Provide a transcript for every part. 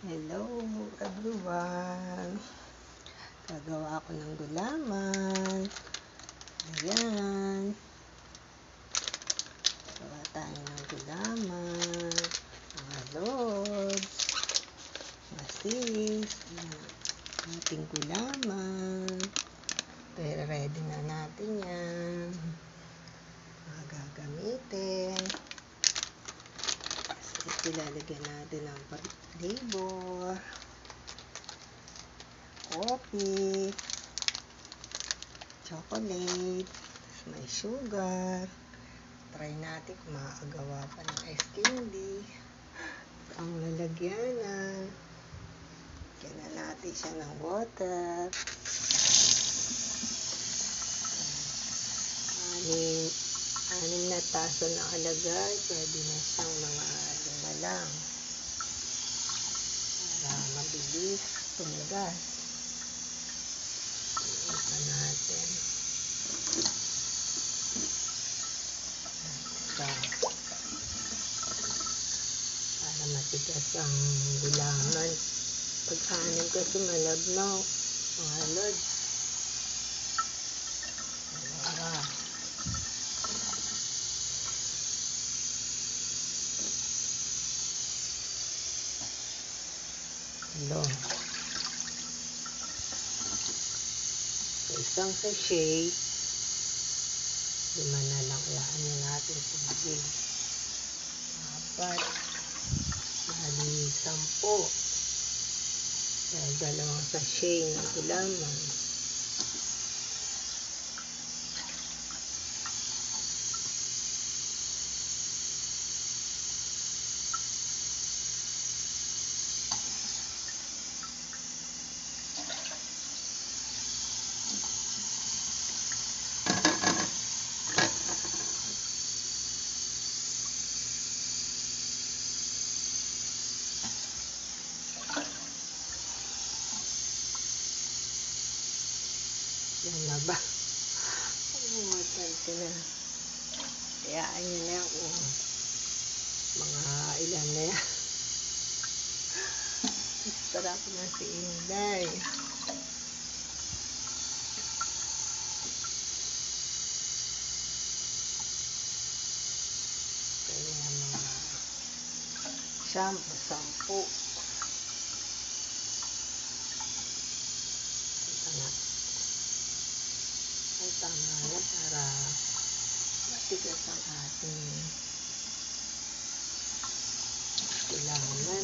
Hello everyone! Gagawa ako ng gulaman. Ayan. Gawa tayo ng gulaman. Mga lods. Masis. Ating gulaman. Pero ready na natin yan. Mga gagamitin. Ilalagyan natin ang flavor, coffee, chocolate, may sugar. Try natin kung makakagawa pa ng ice candy. Ang lalagyanan, lagyan na natin siya ng water. Anim na taso na kalagay, pwede na siyang mga 5 lang para mabilis tumigas. Ito natin para matigas ang gulaman. Pag-anim kasi malabnaw mga lods. Isang sachet, 5 na lang. Kayaan nyo natin tubig. 4, bali 10. Dahil 2 sachet ng gulaman. Yan na ba? Tanto na. Kayaan nyo na kung mga ilan na yan. Sarap na si Inday. Kaya mga 10. Ay, tama na para matigas ang ating gulaman.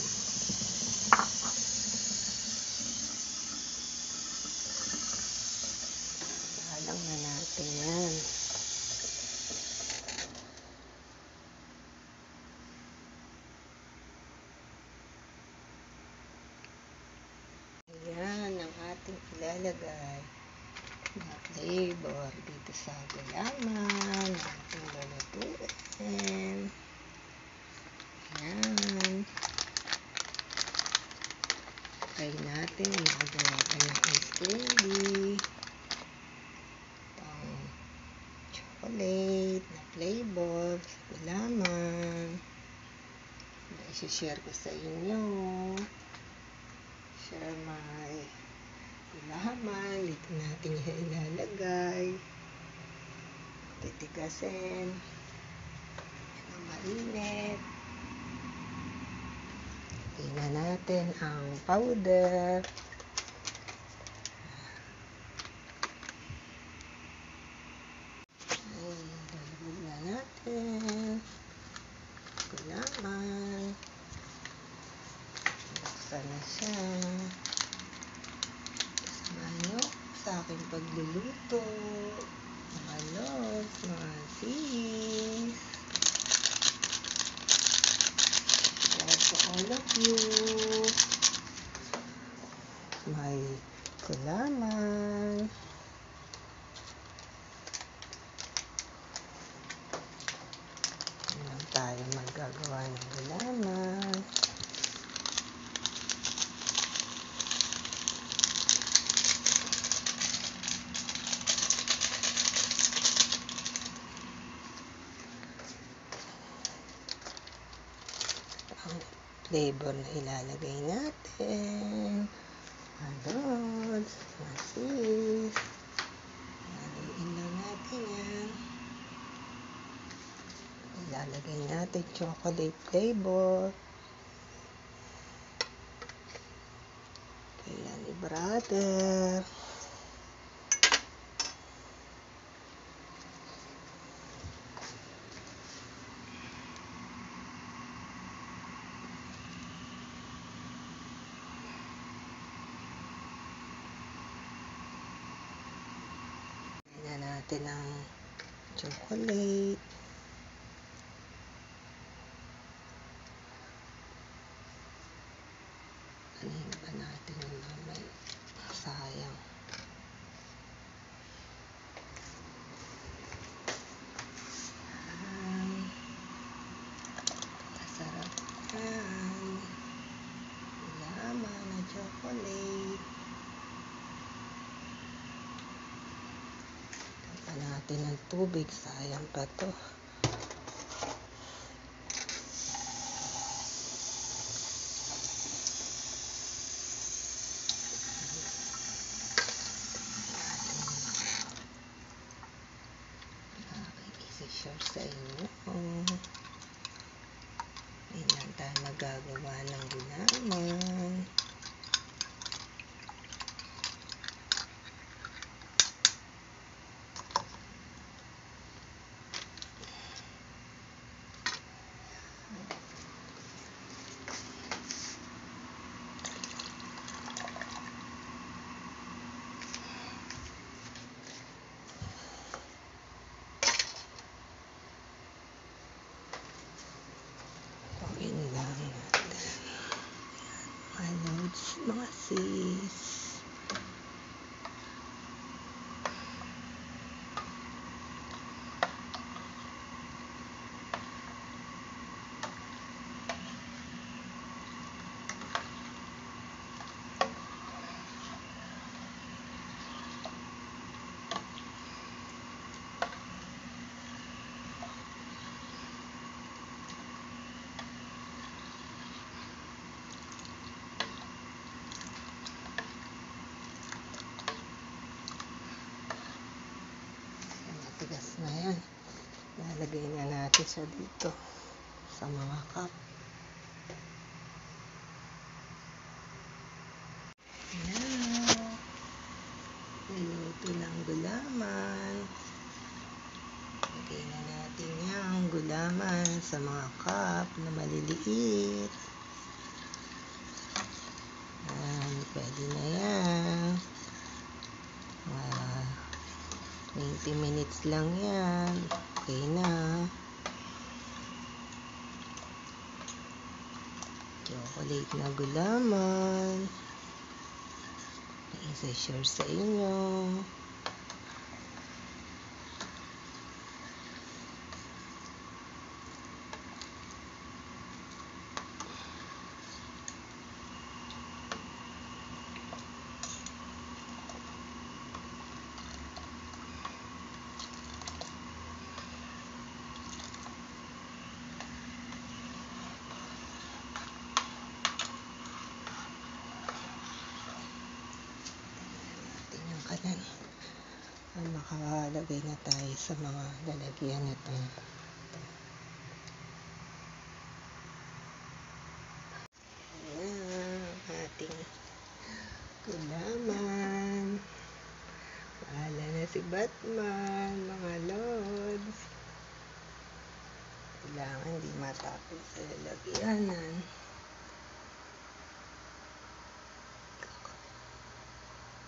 Salang na natin yan. Ayan ang ating ilalagay na flavor dito sa gulaman natin lulutuin. Ayan. Try natin magawa ka ng ice candy. Itong chocolate na flavor sa gulaman. I-share ko sa inyo. Share my gulaman. Dito natin yung ilalagay. Titigasin. Yan ang mainit. Tingnan natin ang powder. Lalagyan na natin. Gulaman. Buksan na siya. Samahan sa aking pagluluto. Mga lods, mga sis. Share to all of you. May gulaman. Ayan tayo magagawa ng gulaman. flavor na ilalagay natin. Lods, masis. Haluin lang natin yan. Ilalagay natin chocolate flavor. Kaya ni brother. Lagyan natin ang chocolate. Anin ba natin yung mamay? Sayang. Masarap yan. Laman na chocolate. Tapan natin ng tubig. Sayang pa to. I-share sa inyo. Ayan tayo magagawa ng gulaman. Pagin lang natin. Mga loads, mga sis. Matigas na yan. Lalagay na natin siya dito sa mga cup. Now, niluto ng gulaman. Lagay na natin yung gulaman sa mga cup na maliliit. Pwede na yan. 20 minutes lang yan. Okay na. Chocolate na gulaman. I-share sa inyo. Kanan. Makalagay na tayo sa mga lalagyan nito. Ating gulaman. Bahala na si Batman, mga lods. Kailangan di matapos sa lalagyanan.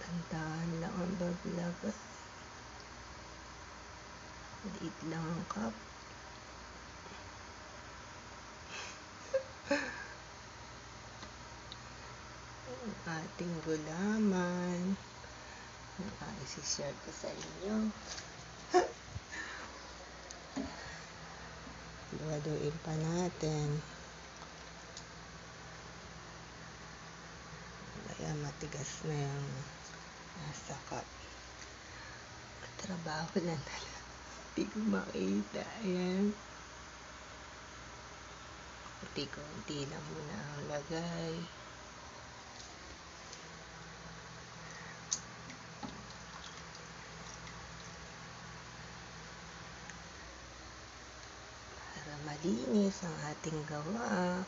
Tantahan lang ang bablabas. Liit lang ang cup. Ang ating gulaman. Isi-share ko sa inyo. Luwaduin pa natin. Kaya matigas na yung nasa cup. Trabaho na Hindi ko makita. Ayan. konti-konti lang muna ang lagay. Para malinis ang ating gawa.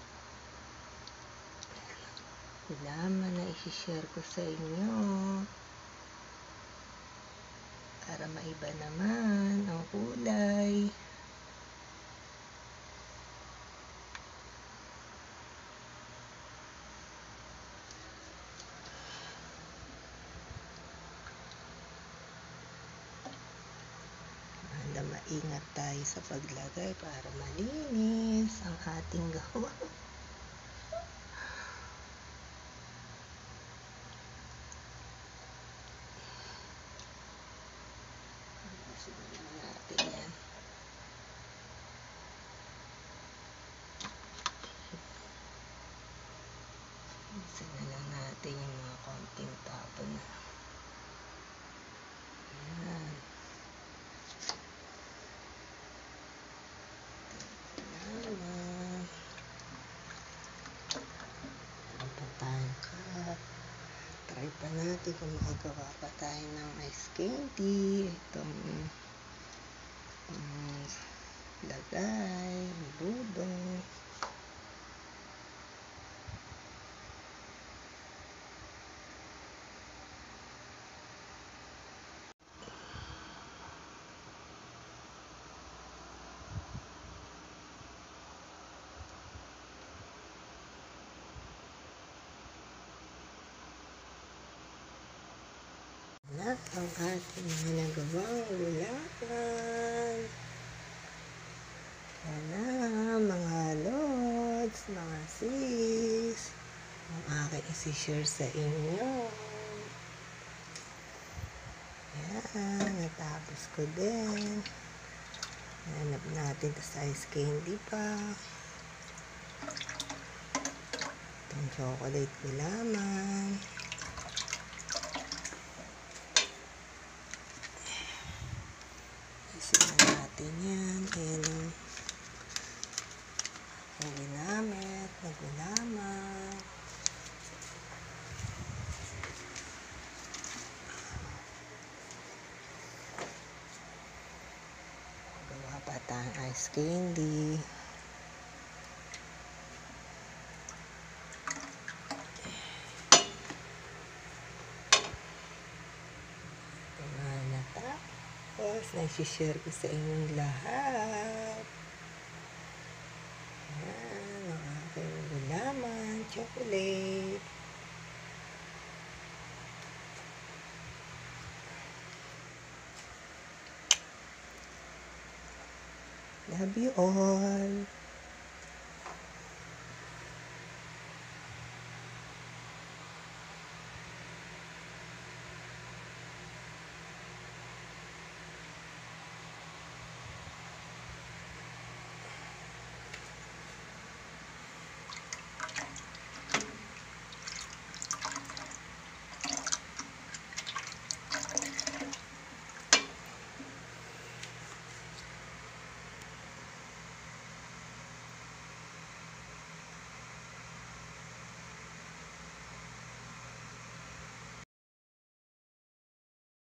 Gulaman na isi-share ko sa inyo. Para maiba naman ang kulay. Maingat tayo sa paglagay para malinis ang ating gawa. Simulan natin yan. Simulan natin yung mga konting tapon na. Ayan. Patangkat. Try pa natin kung makagawa pa tayo ng ice candy. Itong lagay, budong. Na ang ating nagawang gulaman. Yan na mga lods, mga sis, ang aking isi-share sa inyo. Yan, natapos ko din. Hanap natin sa ice candy pa. Itong chocolate gulaman. Isinan natin yan. Ayan ang ginamit na gulaman. Gawa pa tayong ice candy. Tapos, naisishare ko sa inyong lahat. Ayan, ang aking gulaman, chocolate. Love you all.